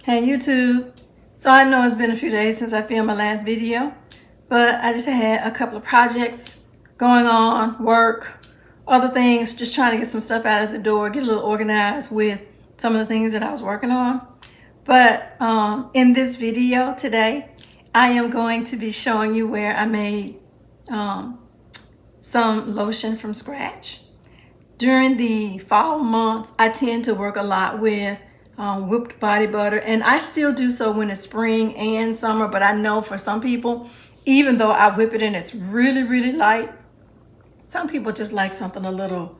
Hey YouTube. So I know it's been a few days since I filmed my last video, but I just had a couple of projects going on, work, other things, just trying to get some stuff out of the door, get a little organized with some of the things that I was working on. But in this video today, I am going to be showing you where I made some lotion from scratch. During the fall months, I tend to work a lot with whipped body butter, and I still do so when it's spring and summer, but I know for some people, even though I whip it and it's really, really light, some people just like something a little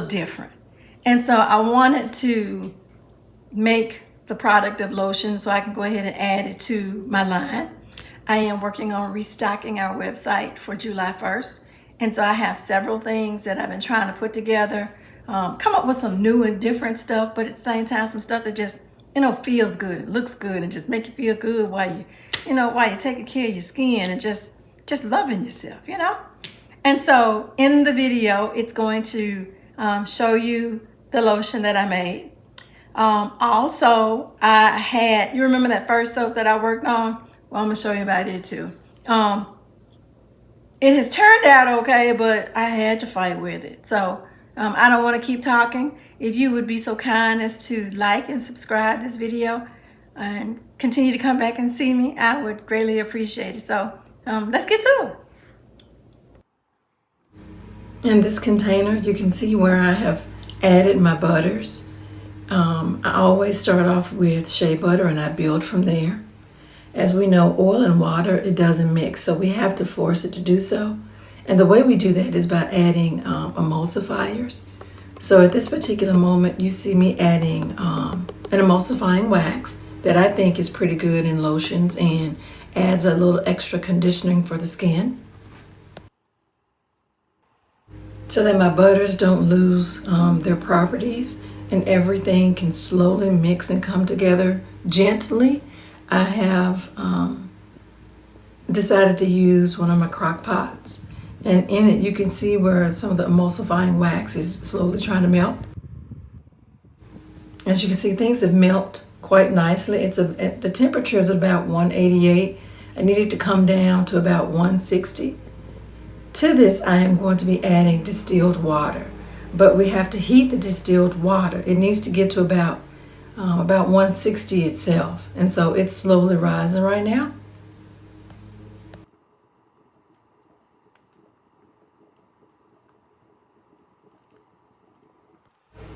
different. And so I wanted to make the product of lotion so I can go ahead and add it to my line. I am working on restocking our website for July 1st. And so I have several things that I've been trying to put together, come up with some new and different stuff, but at the same time, some stuff that just, feels good, it looks good, and just make you feel good while you're taking care of your skin and just loving yourself, And so in the video, it's going to show you the lotion that I made. Also, you remember that first soap that I worked on? Well, I'm gonna show you about it too. It has turned out okay, but I had to fight with it. So I don't want to keep talking. If you would be so kind as to like and subscribe this video and continue to come back and see me, I would greatly appreciate it. So let's get to it. In this container, you can see where I have added my butters. I always start off with shea butter and I build from there. As we know, oil and water, it doesn't mix, so we have to force it to do so. And the way we do that is by adding emulsifiers. So at this particular moment, you see me adding an emulsifying wax that I think is pretty good in lotions and adds a little extra conditioning for the skin, so that my butters don't lose their properties and everything can slowly mix and come together gently. I have decided to use one of my crock pots, and in it you can see where some of the emulsifying wax is slowly trying to melt. As you can see, things have melted quite nicely. The temperature is about 188. I need it to come down to about 160. To this, I am going to be adding distilled water, but we have to heat the distilled water. It needs to get to about 160 itself, and so it's slowly rising right now.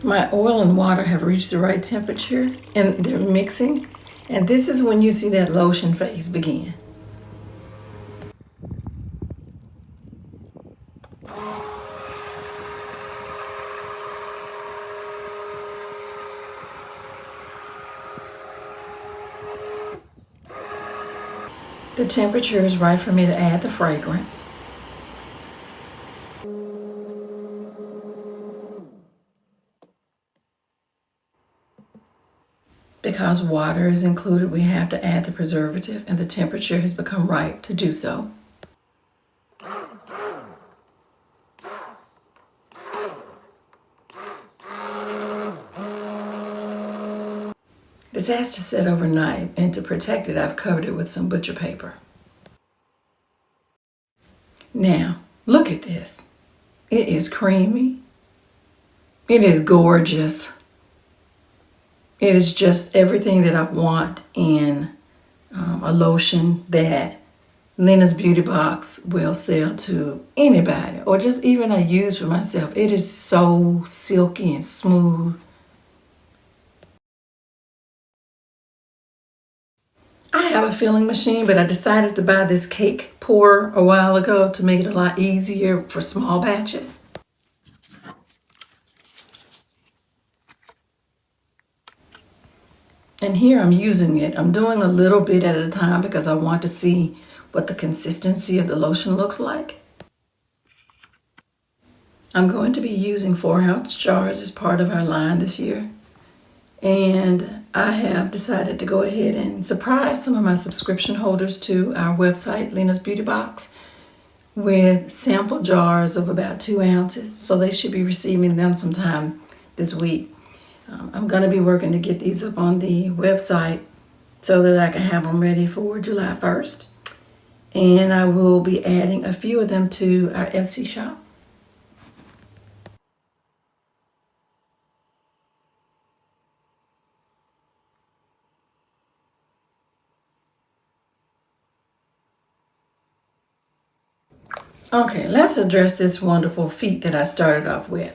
My oil and water have reached the right temperature and they're mixing, and this is when you see that lotion phase begin. The temperature is right for me to add the fragrance. Because water is included, we have to add the preservative, and the temperature has become right to do so. This has to sit overnight, and to protect it, I've covered it with some butcher paper. Now, look at this. It is creamy. It is gorgeous. It is just everything that I want in a lotion that Lena's Beauty Box will sell to anybody, or just even I use for myself. It is so silky and smooth. I have a filling machine, but I decided to buy this cake pourer a while ago to make it a lot easier for small batches. And here I'm using it. I'm doing a little bit at a time because I want to see what the consistency of the lotion looks like. I'm going to be using 4-ounce jars as part of our line this year. And I have decided to go ahead and surprise some of my subscription holders to our website, Lena's Beauty Box, with sample jars of about 2 ounces. So they should be receiving them sometime this week. I'm going to be working to get these up on the website so that I can have them ready for July 1st. And I will be adding a few of them to our Etsy shop. Okay, let's address this wonderful feet that I started off with.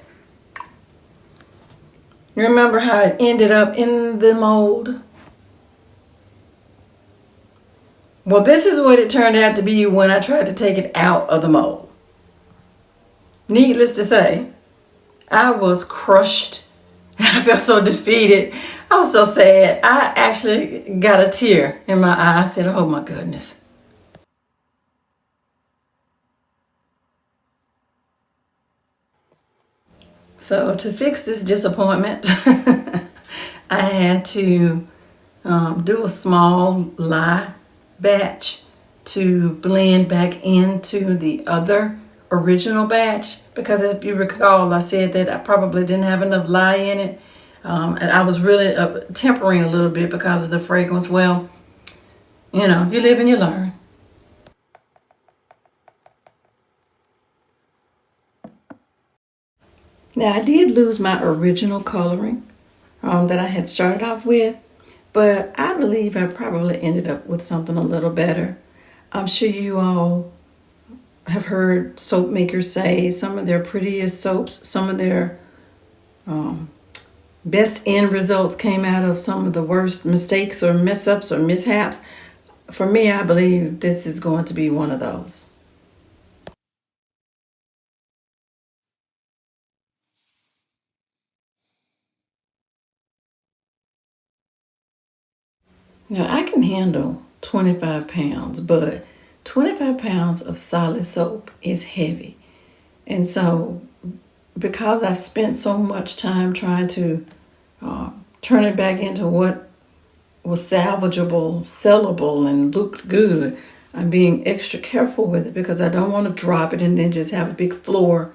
Remember how it ended up in the mold? Well, this is what it turned out to be when I tried to take it out of the mold. Needless to say, I was crushed. I felt so defeated. I was so sad. I actually got a tear in my eye. I said, oh my goodness. So to fix this disappointment, I had to do a small lye batch to blend back into the other original batch, because if you recall, I said that I probably didn't have enough lye in it, and I was really tempering a little bit because of the fragrance. Well, you know, you live and you learn. Now, I did lose my original coloring that I had started off with, but I believe I probably ended up with something a little better. I'm sure you all have heard soap makers say some of their prettiest soaps, some of their best end results came out of some of the worst mistakes or mess ups or mishaps. For me, I believe this is going to be one of those. Now, I can handle 25 pounds, but 25 pounds of solid soap is heavy. And so, because I've spent so much time trying to turn it back into what was salvageable, sellable, and looked good, I'm being extra careful with it because I don't want to drop it and then just have a big floor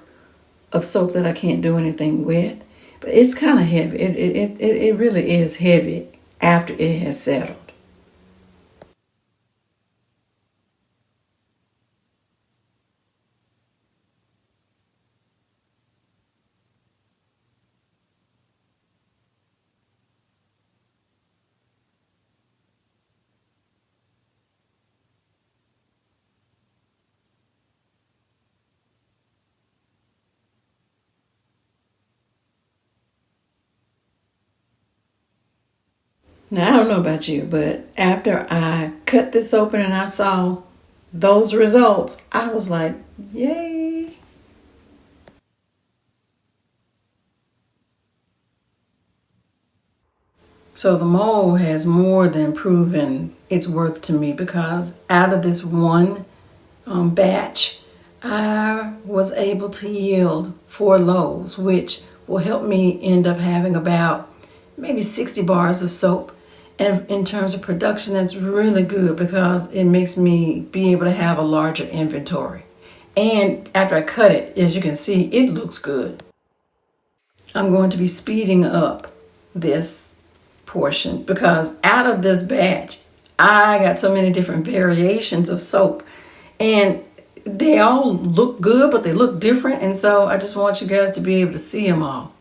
of soap that I can't do anything with. But it's kind of heavy. It really is heavy after it has settled. Now, I don't know about you, but after I cut this open and I saw those results, I was like, yay. So the mold has more than proven its worth to me, because out of this one batch, I was able to yield 4 loaves, which will help me end up having about maybe 60 bars of soap. And in terms of production, that's really good because it makes me be able to have a larger inventory. And after I cut it, as you can see, it looks good. I'm going to be speeding up this portion because out of this batch, I got so many different variations of soap, and they all look good, but they look different. And so I just want you guys to be able to see them all.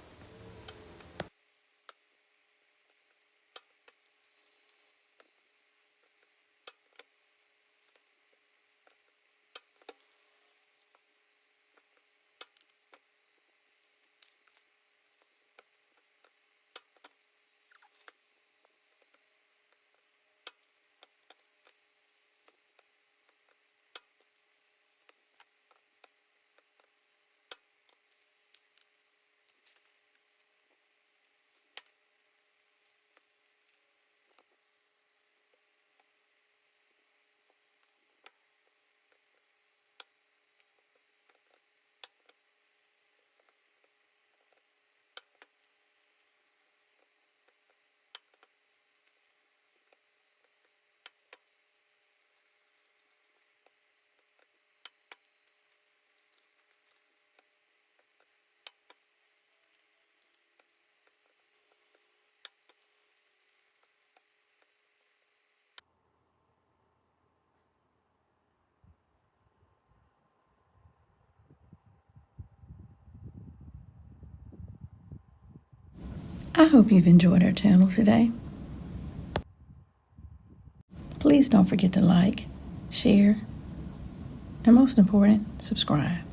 I hope you've enjoyed our channel today. Please don't forget to like, share, and most important, subscribe.